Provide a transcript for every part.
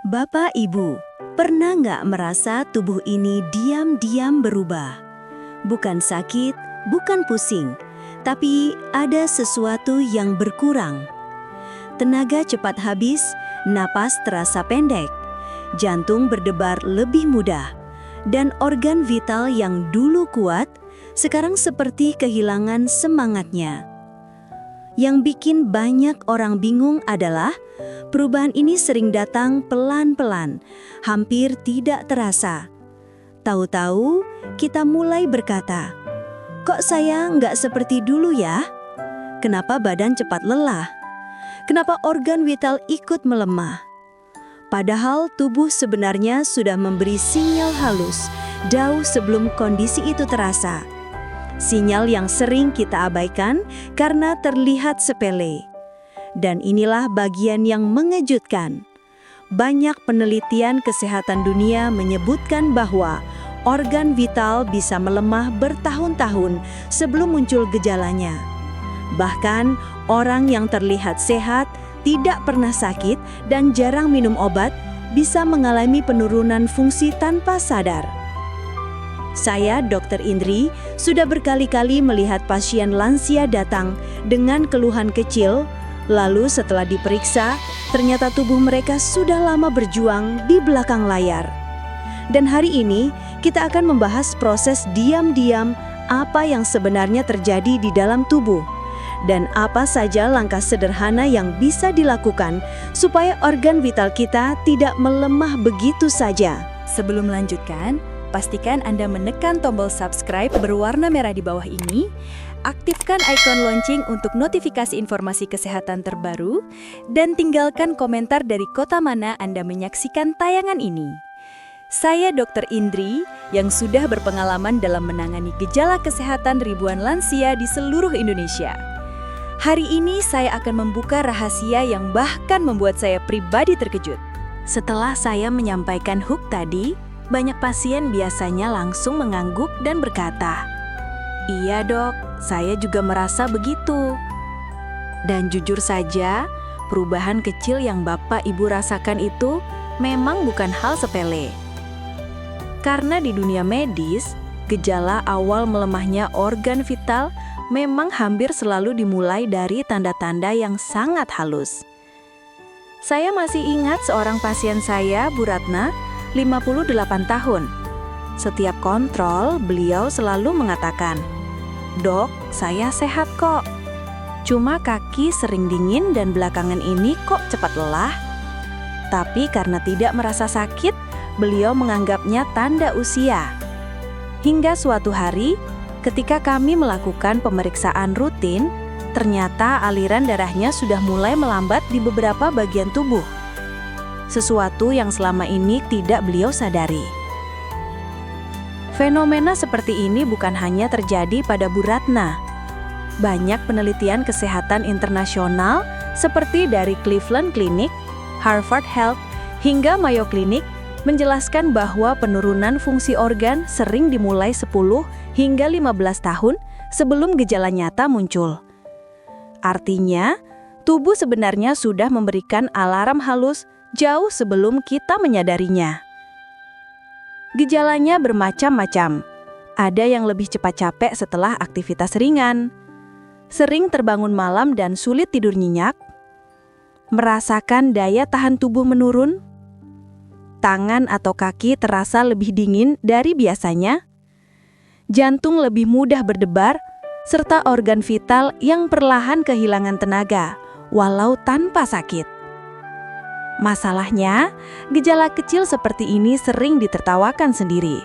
Bapak Ibu, pernah nggak merasa tubuh ini diam-diam berubah? Bukan sakit, bukan pusing, tapi ada sesuatu yang berkurang. Tenaga cepat habis, napas terasa pendek, jantung berdebar lebih mudah, dan organ vital yang dulu kuat, sekarang seperti kehilangan semangatnya. Yang bikin banyak orang bingung adalah perubahan ini sering datang pelan-pelan, hampir tidak terasa. Tahu-tahu kita mulai berkata, "Kok saya nggak seperti dulu ya? Kenapa badan cepat lelah? Kenapa organ vital ikut melemah?" Padahal tubuh sebenarnya sudah memberi sinyal halus jauh sebelum kondisi itu terasa. Sinyal yang sering kita abaikan karena terlihat sepele. Dan inilah bagian yang mengejutkan. Banyak penelitian kesehatan dunia menyebutkan bahwa organ vital bisa melemah bertahun-tahun sebelum muncul gejalanya. Bahkan orang yang terlihat sehat, tidak pernah sakit, dan jarang minum obat bisa mengalami penurunan fungsi tanpa sadar. Saya, Dr. Indri, sudah berkali-kali melihat pasien lansia datang dengan keluhan kecil, lalu setelah diperiksa, ternyata tubuh mereka sudah lama berjuang di belakang layar. Dan hari ini, kita akan membahas proses diam-diam apa yang sebenarnya terjadi di dalam tubuh, dan apa saja langkah sederhana yang bisa dilakukan supaya organ vital kita tidak melemah begitu saja. Sebelum melanjutkan, pastikan Anda menekan tombol subscribe berwarna merah di bawah ini, aktifkan ikon lonceng untuk notifikasi informasi kesehatan terbaru, dan tinggalkan komentar dari kota mana Anda menyaksikan tayangan ini. Saya Dr. Indri, yang sudah berpengalaman dalam menangani gejala kesehatan ribuan lansia di seluruh Indonesia. Hari ini saya akan membuka rahasia yang bahkan membuat saya pribadi terkejut. Setelah saya menyampaikan hook tadi, banyak pasien biasanya langsung mengangguk dan berkata, "Iya dok, saya juga merasa begitu." Dan jujur saja, perubahan kecil yang Bapak Ibu rasakan itu memang bukan hal sepele. Karena di dunia medis, gejala awal melemahnya organ vital memang hampir selalu dimulai dari tanda-tanda yang sangat halus. Saya masih ingat seorang pasien saya, Bu Ratna, 58 tahun. Setiap kontrol, beliau selalu mengatakan, "Dok, saya sehat kok. Cuma kaki sering dingin dan belakangan ini kok cepat lelah." Tapi karena tidak merasa sakit, beliau menganggapnya tanda usia. Hingga suatu hari, ketika kami melakukan pemeriksaan rutin, ternyata aliran darahnya sudah mulai melambat di beberapa bagian tubuh. Sesuatu yang selama ini tidak beliau sadari. Fenomena seperti ini bukan hanya terjadi pada Bu Ratna. Banyak penelitian kesehatan internasional seperti dari Cleveland Clinic, Harvard Health, hingga Mayo Clinic menjelaskan bahwa penurunan fungsi organ sering dimulai 10 hingga 15 tahun sebelum gejala nyata muncul. Artinya, tubuh sebenarnya sudah memberikan alarm halus jauh sebelum kita menyadarinya. Gejalanya bermacam-macam. Ada yang lebih cepat capek setelah aktivitas ringan, sering terbangun malam dan sulit tidur nyenyak, merasakan daya tahan tubuh menurun, tangan atau kaki terasa lebih dingin dari biasanya, jantung lebih mudah berdebar, serta organ vital yang perlahan kehilangan tenaga, walau tanpa sakit. Masalahnya, gejala kecil seperti ini sering ditertawakan sendiri.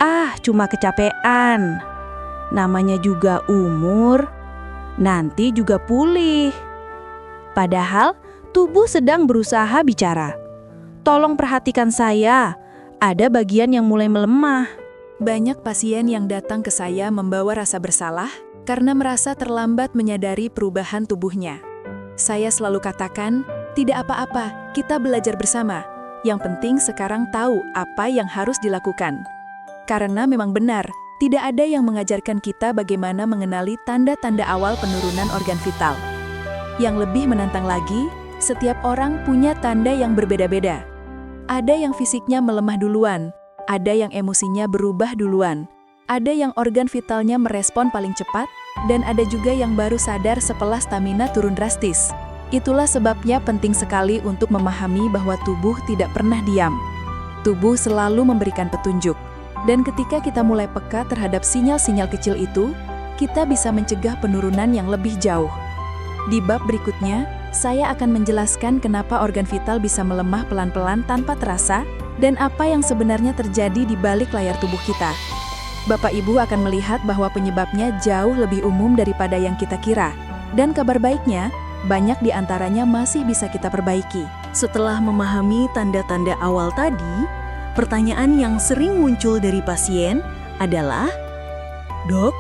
"Ah, cuma kecapean. Namanya juga umur. Nanti juga pulih." Padahal, tubuh sedang berusaha bicara. "Tolong perhatikan saya, ada bagian yang mulai melemah." Banyak pasien yang datang ke saya membawa rasa bersalah karena merasa terlambat menyadari perubahan tubuhnya. Saya selalu katakan, "Tidak apa-apa, kita belajar bersama. Yang penting sekarang tahu apa yang harus dilakukan." Karena memang benar, tidak ada yang mengajarkan kita bagaimana mengenali tanda-tanda awal penurunan organ vital. Yang lebih menantang lagi, setiap orang punya tanda yang berbeda-beda. Ada yang fisiknya melemah duluan, ada yang emosinya berubah duluan, ada yang organ vitalnya merespon paling cepat, dan ada juga yang baru sadar setelah stamina turun drastis. Itulah sebabnya penting sekali untuk memahami bahwa tubuh tidak pernah diam. Tubuh selalu memberikan petunjuk. Dan ketika kita mulai peka terhadap sinyal-sinyal kecil itu, kita bisa mencegah penurunan yang lebih jauh. Di bab berikutnya, saya akan menjelaskan kenapa organ vital bisa melemah pelan-pelan tanpa terasa dan apa yang sebenarnya terjadi di balik layar tubuh kita. Bapak Ibu akan melihat bahwa penyebabnya jauh lebih umum daripada yang kita kira. Dan kabar baiknya, banyak di antaranya masih bisa kita perbaiki. Setelah memahami tanda-tanda awal tadi, pertanyaan yang sering muncul dari pasien adalah, "Dok,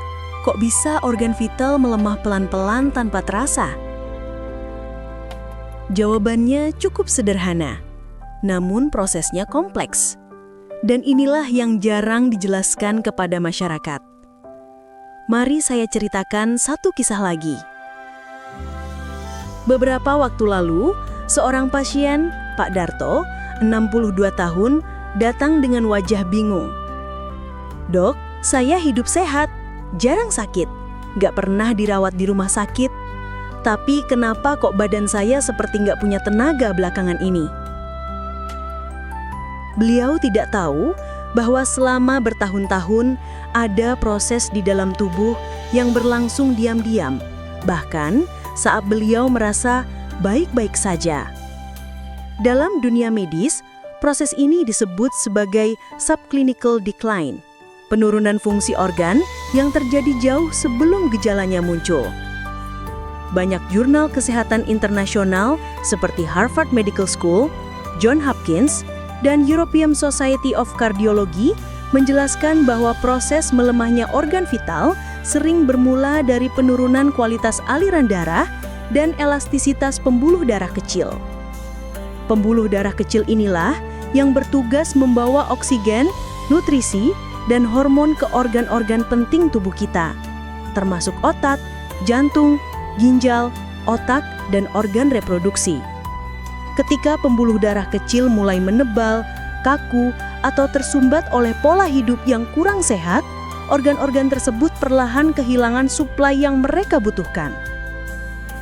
kok bisa organ vital melemah pelan-pelan tanpa terasa?" Jawabannya cukup sederhana, namun prosesnya kompleks. Dan inilah yang jarang dijelaskan kepada masyarakat. Mari saya ceritakan satu kisah lagi. Beberapa waktu lalu, seorang pasien, Pak Darto, 62 tahun, datang dengan wajah bingung. "Dok, saya hidup sehat, jarang sakit, nggak pernah dirawat di rumah sakit. Tapi kenapa kok badan saya seperti nggak punya tenaga belakangan ini?" Beliau tidak tahu bahwa selama bertahun-tahun ada proses di dalam tubuh yang berlangsung diam-diam, bahkan saat beliau merasa baik-baik saja. Dalam dunia medis, proses ini disebut sebagai subclinical decline, penurunan fungsi organ yang terjadi jauh sebelum gejalanya muncul. Banyak jurnal kesehatan internasional seperti Harvard Medical School, Johns Hopkins, dan European Society of Cardiology menjelaskan bahwa proses melemahnya organ vital sering bermula dari penurunan kualitas aliran darah dan elastisitas pembuluh darah kecil. Pembuluh darah kecil inilah yang bertugas membawa oksigen, nutrisi, dan hormon ke organ-organ penting tubuh kita, termasuk otak, jantung, ginjal, otak, dan organ reproduksi. Ketika pembuluh darah kecil mulai menebal, kaku, atau tersumbat oleh pola hidup yang kurang sehat, organ-organ tersebut perlahan kehilangan suplai yang mereka butuhkan.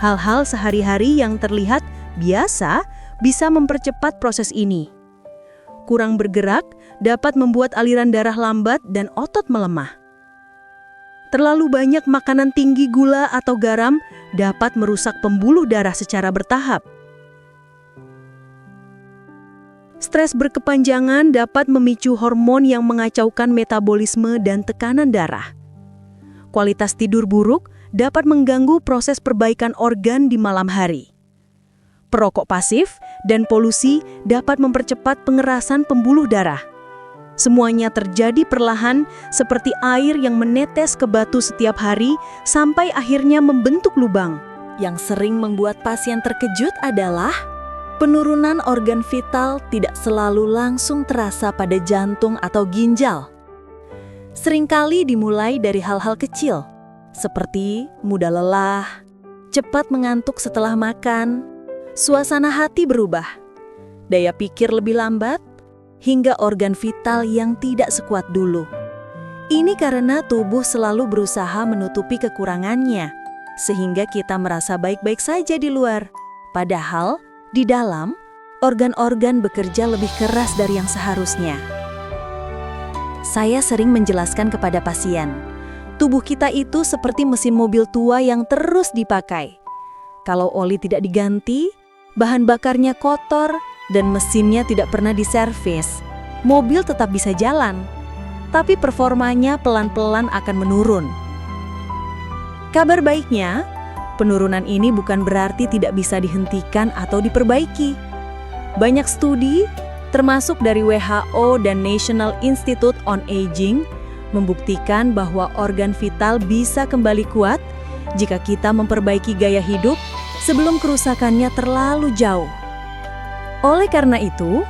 Hal-hal sehari-hari yang terlihat biasa bisa mempercepat proses ini. Kurang bergerak dapat membuat aliran darah lambat dan otot melemah. Terlalu banyak makanan tinggi gula atau garam dapat merusak pembuluh darah secara bertahap. Stres berkepanjangan dapat memicu hormon yang mengacaukan metabolisme dan tekanan darah. Kualitas tidur buruk dapat mengganggu proses perbaikan organ di malam hari. Perokok pasif dan polusi dapat mempercepat pengerasan pembuluh darah. Semuanya terjadi perlahan seperti air yang menetes ke batu setiap hari sampai akhirnya membentuk lubang. Yang sering membuat pasien terkejut adalah penurunan organ vital tidak selalu langsung terasa pada jantung atau ginjal. Seringkali dimulai dari hal-hal kecil, seperti mudah lelah, cepat mengantuk setelah makan, suasana hati berubah, daya pikir lebih lambat, hingga organ vital yang tidak sekuat dulu. Ini karena tubuh selalu berusaha menutupi kekurangannya, sehingga kita merasa baik-baik saja di luar. Padahal, di dalam, organ-organ bekerja lebih keras dari yang seharusnya. Saya sering menjelaskan kepada pasien, tubuh kita itu seperti mesin mobil tua yang terus dipakai. Kalau oli tidak diganti, bahan bakarnya kotor, dan mesinnya tidak pernah diservis, mobil tetap bisa jalan, tapi performanya pelan-pelan akan menurun. Kabar baiknya, penurunan ini bukan berarti tidak bisa dihentikan atau diperbaiki. Banyak studi, termasuk dari WHO dan National Institute on Aging, membuktikan bahwa organ vital bisa kembali kuat jika kita memperbaiki gaya hidup sebelum kerusakannya terlalu jauh. Oleh karena itu,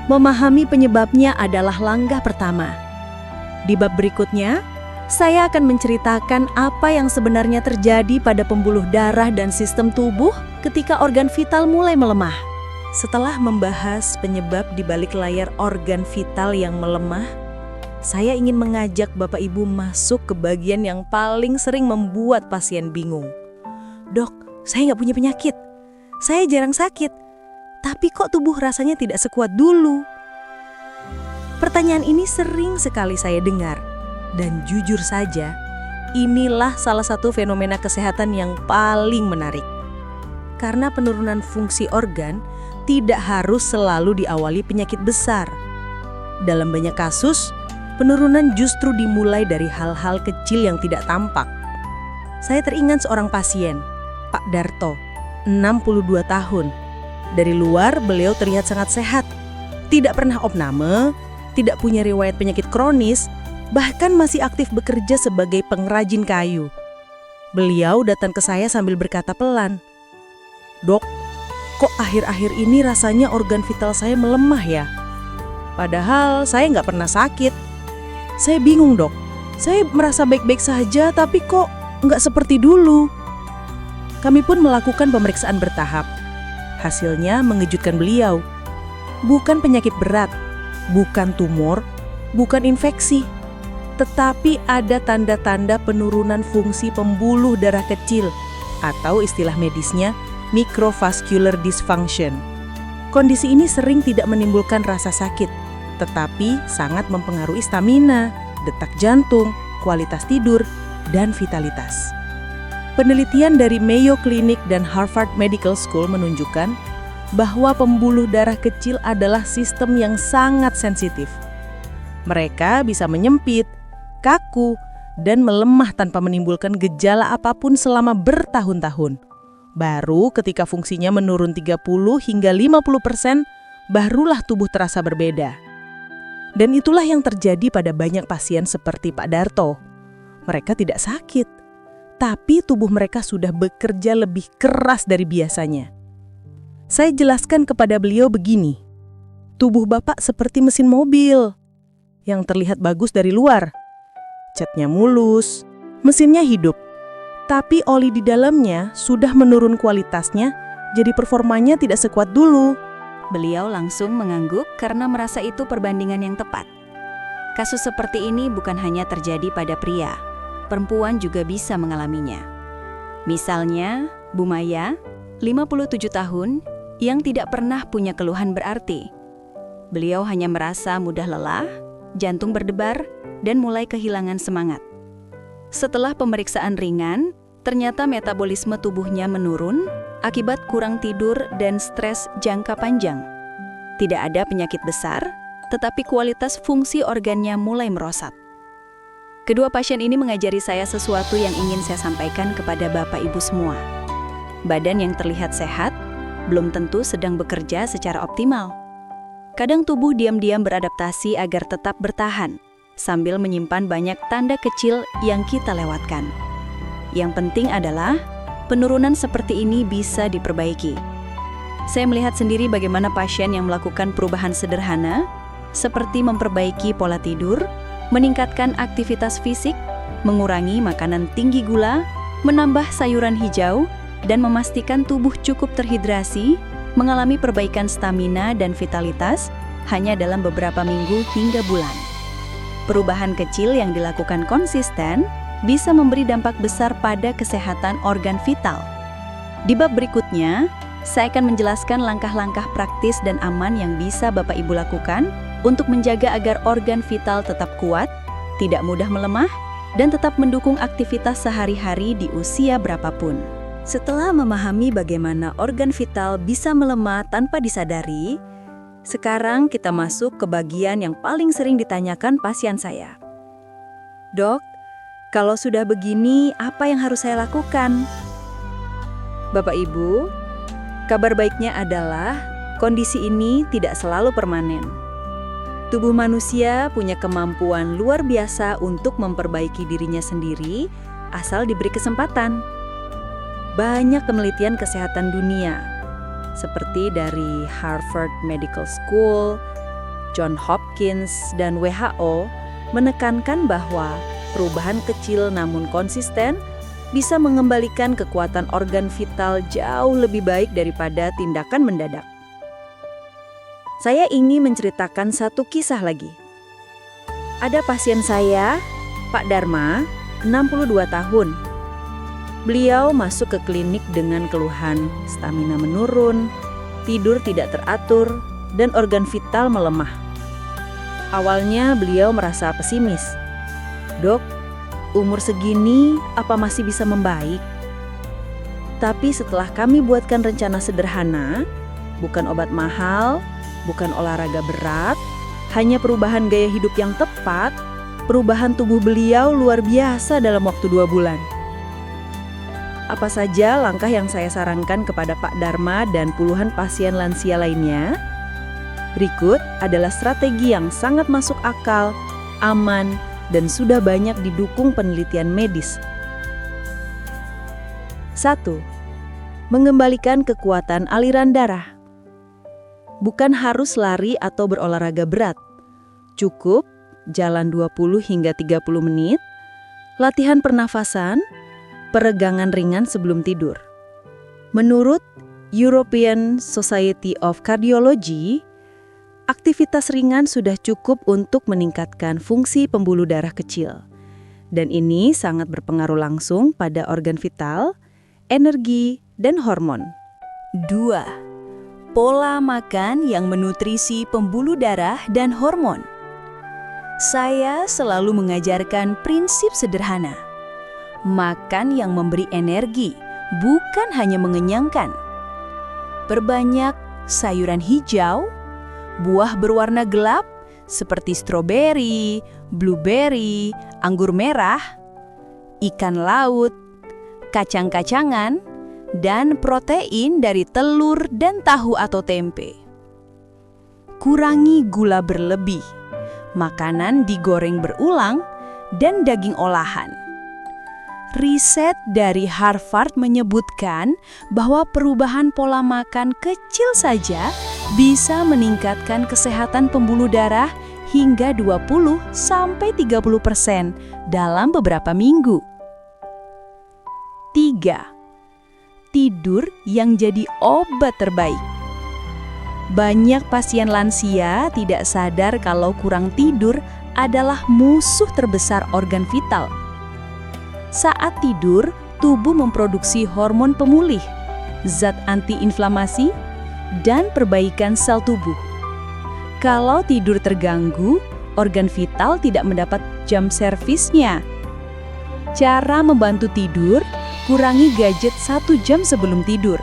memahami penyebabnya adalah langkah pertama. Di bab berikutnya, saya akan menceritakan apa yang sebenarnya terjadi pada pembuluh darah dan sistem tubuh ketika organ vital mulai melemah. Setelah membahas penyebab di balik layar organ vital yang melemah, saya ingin mengajak Bapak Ibu masuk ke bagian yang paling sering membuat pasien bingung. Dok, saya nggak punya penyakit. Saya jarang sakit. Tapi kok tubuh rasanya tidak sekuat dulu? Pertanyaan ini sering sekali saya dengar. Dan jujur saja, inilah salah satu fenomena kesehatan yang paling menarik. Karena penurunan fungsi organ tidak harus selalu diawali penyakit besar. Dalam banyak kasus, penurunan justru dimulai dari hal-hal kecil yang tidak tampak. Saya teringat seorang pasien, Pak Darto, 62 tahun. Dari luar, beliau terlihat sangat sehat. Tidak pernah opname, tidak punya riwayat penyakit kronis, bahkan masih aktif bekerja sebagai pengrajin kayu. Beliau datang ke saya sambil berkata pelan, "Dok, kok akhir-akhir ini rasanya organ vital saya melemah ya? Padahal saya nggak pernah sakit. Saya bingung dok, saya merasa baik-baik saja tapi kok nggak seperti dulu." Kami pun melakukan pemeriksaan bertahap. Hasilnya mengejutkan beliau. Bukan penyakit berat, bukan tumor, bukan infeksi, tetapi ada tanda-tanda penurunan fungsi pembuluh darah kecil atau istilah medisnya microvascular dysfunction. Kondisi ini sering tidak menimbulkan rasa sakit, tetapi sangat mempengaruhi stamina, detak jantung, kualitas tidur, dan vitalitas. Penelitian dari Mayo Clinic dan Harvard Medical School menunjukkan bahwa pembuluh darah kecil adalah sistem yang sangat sensitif. Mereka bisa menyempit, kaku, dan melemah tanpa menimbulkan gejala apapun selama bertahun-tahun. Baru ketika fungsinya menurun 30 hingga 50%, barulah tubuh terasa berbeda. Dan itulah yang terjadi pada banyak pasien seperti Pak Darto. Mereka tidak sakit, tapi tubuh mereka sudah bekerja lebih keras dari biasanya. Saya jelaskan kepada beliau begini, tubuh Bapak seperti mesin mobil yang terlihat bagus dari luar. Catnya mulus, mesinnya hidup. Tapi oli di dalamnya sudah menurun kualitasnya, jadi performanya tidak sekuat dulu. Beliau langsung mengangguk karena merasa itu perbandingan yang tepat. Kasus seperti ini bukan hanya terjadi pada pria, perempuan juga bisa mengalaminya. Misalnya, Bu Maya, 57 tahun, yang tidak pernah punya keluhan berarti. Beliau hanya merasa mudah lelah, jantung berdebar, dan mulai kehilangan semangat. Setelah pemeriksaan ringan, ternyata metabolisme tubuhnya menurun akibat kurang tidur dan stres jangka panjang. Tidak ada penyakit besar, tetapi kualitas fungsi organnya mulai merosot. Kedua pasien ini mengajari saya sesuatu yang ingin saya sampaikan kepada Bapak Ibu semua. Badan yang terlihat sehat belum tentu sedang bekerja secara optimal. Kadang tubuh diam-diam beradaptasi agar tetap bertahan, sambil menyimpan banyak tanda kecil yang kita lewatkan. Yang penting adalah penurunan seperti ini bisa diperbaiki. Saya melihat sendiri bagaimana pasien yang melakukan perubahan sederhana, seperti memperbaiki pola tidur, meningkatkan aktivitas fisik, mengurangi makanan tinggi gula, menambah sayuran hijau, dan memastikan tubuh cukup terhidrasi, mengalami perbaikan stamina dan vitalitas hanya dalam beberapa minggu hingga bulan. Perubahan kecil yang dilakukan konsisten bisa memberi dampak besar pada kesehatan organ vital. Di bab berikutnya, saya akan menjelaskan langkah-langkah praktis dan aman yang bisa Bapak Ibu lakukan untuk menjaga agar organ vital tetap kuat, tidak mudah melemah, dan tetap mendukung aktivitas sehari-hari di usia berapapun. Setelah memahami bagaimana organ vital bisa melemah tanpa disadari, sekarang kita masuk ke bagian yang paling sering ditanyakan pasien saya. Dok, kalau sudah begini, apa yang harus saya lakukan? Bapak Ibu, kabar baiknya adalah kondisi ini tidak selalu permanen. Tubuh manusia punya kemampuan luar biasa untuk memperbaiki dirinya sendiri asal diberi kesempatan. Banyak penelitian kesehatan dunia, seperti dari Harvard Medical School, Johns Hopkins, dan WHO, menekankan bahwa perubahan kecil namun konsisten bisa mengembalikan kekuatan organ vital jauh lebih baik daripada tindakan mendadak. Saya ingin menceritakan satu kisah lagi. Ada pasien saya, Pak Dharma, 62 tahun. Beliau masuk ke klinik dengan keluhan stamina menurun, tidur tidak teratur, dan organ vital melemah. Awalnya beliau merasa pesimis. "Dok, umur segini apa masih bisa membaik?" Tapi setelah kami buatkan rencana sederhana, bukan obat mahal, bukan olahraga berat, hanya perubahan gaya hidup yang tepat, perubahan tubuh beliau luar biasa dalam waktu 2 bulan. Apa saja langkah yang saya sarankan kepada Pak Dharma dan puluhan pasien lansia lainnya? Berikut adalah strategi yang sangat masuk akal, aman, dan sudah banyak didukung penelitian medis. 1. Mengembalikan kekuatan aliran darah. Bukan harus lari atau berolahraga berat. Cukup jalan 20 hingga 30 menit, latihan pernafasan, peregangan ringan sebelum tidur. Menurut European Society of Cardiology, aktivitas ringan sudah cukup untuk meningkatkan fungsi pembuluh darah kecil. Dan ini sangat berpengaruh langsung pada organ vital, energi, dan hormon. 2. Pola makan yang menutrisi pembuluh darah dan hormon. Saya selalu mengajarkan prinsip sederhana. Makan yang memberi energi, bukan hanya mengenyangkan. Perbanyak sayuran hijau, buah berwarna gelap seperti stroberi, blueberry, anggur merah, ikan laut, kacang-kacangan, dan protein dari telur dan tahu atau tempe. Kurangi gula berlebih, makanan digoreng berulang, dan daging olahan. Riset dari Harvard menyebutkan bahwa perubahan pola makan kecil saja bisa meningkatkan kesehatan pembuluh darah hingga 20-30% dalam beberapa minggu. 3. Tidur yang jadi obat terbaik. Banyak pasien lansia tidak sadar kalau kurang tidur adalah musuh terbesar organ vital. Saat tidur, tubuh memproduksi hormon pemulih, zat antiinflamasi, dan perbaikan sel tubuh. Kalau tidur terganggu, organ vital tidak mendapat jam servisnya. Cara membantu tidur: kurangi gadget 1 jam sebelum tidur,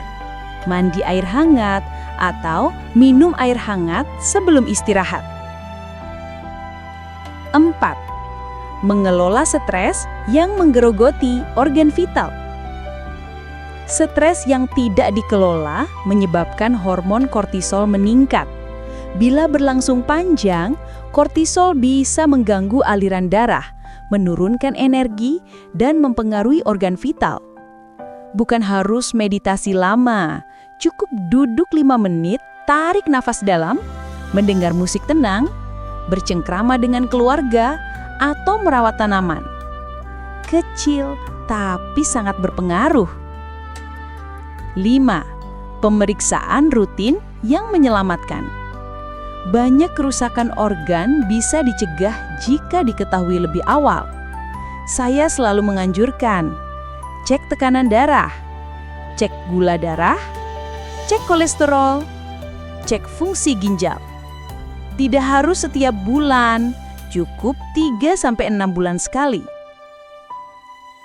mandi air hangat, atau minum air hangat sebelum istirahat. 4. Mengelola stres yang menggerogoti organ vital. Stres yang tidak dikelola menyebabkan hormon kortisol meningkat. Bila berlangsung panjang, kortisol bisa mengganggu aliran darah, menurunkan energi, dan mempengaruhi organ vital. Bukan harus meditasi lama, cukup duduk 5 menit, tarik nafas dalam, mendengar musik tenang, bercengkrama dengan keluarga, atau merawat tanaman. Kecil tapi sangat berpengaruh. 5. Pemeriksaan rutin yang menyelamatkan. Banyak kerusakan organ bisa dicegah jika diketahui lebih awal. Saya selalu menganjurkan cek tekanan darah, cek gula darah, cek kolesterol, cek fungsi ginjal. Tidak harus setiap bulan, cukup 3-6 bulan sekali.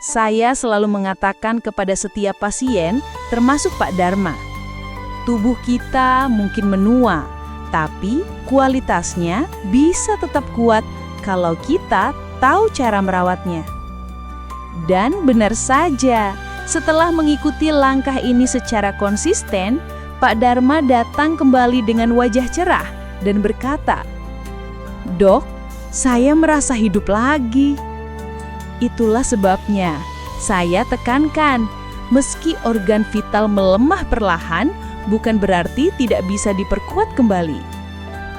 Saya selalu mengatakan kepada setiap pasien, termasuk Pak Dharma, tubuh kita mungkin menua, tapi kualitasnya bisa tetap kuat kalau kita tahu cara merawatnya. Dan benar saja, setelah mengikuti langkah ini secara konsisten, Pak Dharma datang kembali dengan wajah cerah dan berkata, "Dok, saya merasa hidup lagi." Itulah sebabnya saya tekankan, meski organ vital melemah perlahan, bukan berarti tidak bisa diperkuat kembali.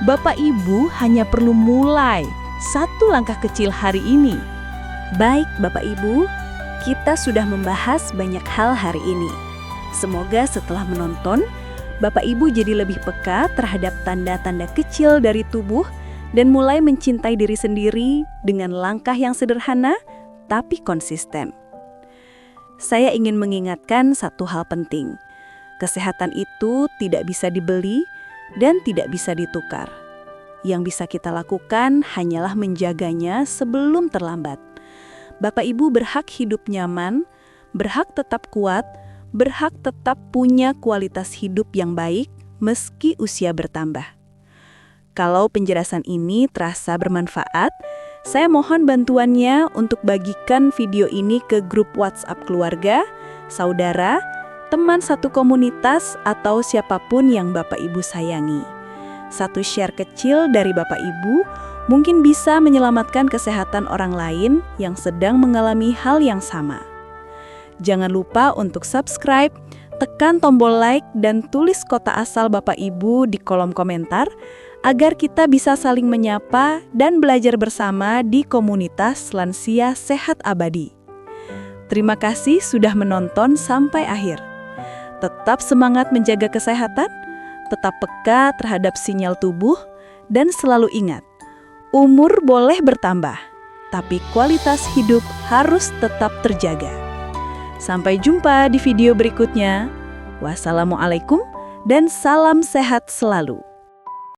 Bapak Ibu hanya perlu mulai 1 langkah kecil hari ini. Baik Bapak Ibu, kita sudah membahas banyak hal hari ini. Semoga setelah menonton, Bapak Ibu jadi lebih peka terhadap tanda-tanda kecil dari tubuh dan mulai mencintai diri sendiri dengan langkah yang sederhana tapi konsisten. Saya ingin mengingatkan satu hal penting. Kesehatan itu tidak bisa dibeli dan tidak bisa ditukar. Yang bisa kita lakukan hanyalah menjaganya sebelum terlambat. Bapak Ibu berhak hidup nyaman, berhak tetap kuat, berhak tetap punya kualitas hidup yang baik meski usia bertambah. Kalau penjelasan ini terasa bermanfaat, saya mohon bantuannya untuk bagikan video ini ke grup WhatsApp keluarga, saudara, teman satu komunitas, atau siapapun yang Bapak Ibu sayangi. Satu share kecil dari Bapak Ibu mungkin bisa menyelamatkan kesehatan orang lain yang sedang mengalami hal yang sama. Jangan lupa untuk subscribe, tekan tombol like, dan tulis kota asal Bapak Ibu di kolom komentar agar kita bisa saling menyapa dan belajar bersama di komunitas Lansia Sehat Abadi. Terima kasih sudah menonton sampai akhir. Tetap semangat menjaga kesehatan, tetap peka terhadap sinyal tubuh, dan selalu ingat, umur boleh bertambah, tapi kualitas hidup harus tetap terjaga. Sampai jumpa di video berikutnya. Wassalamualaikum dan salam sehat selalu.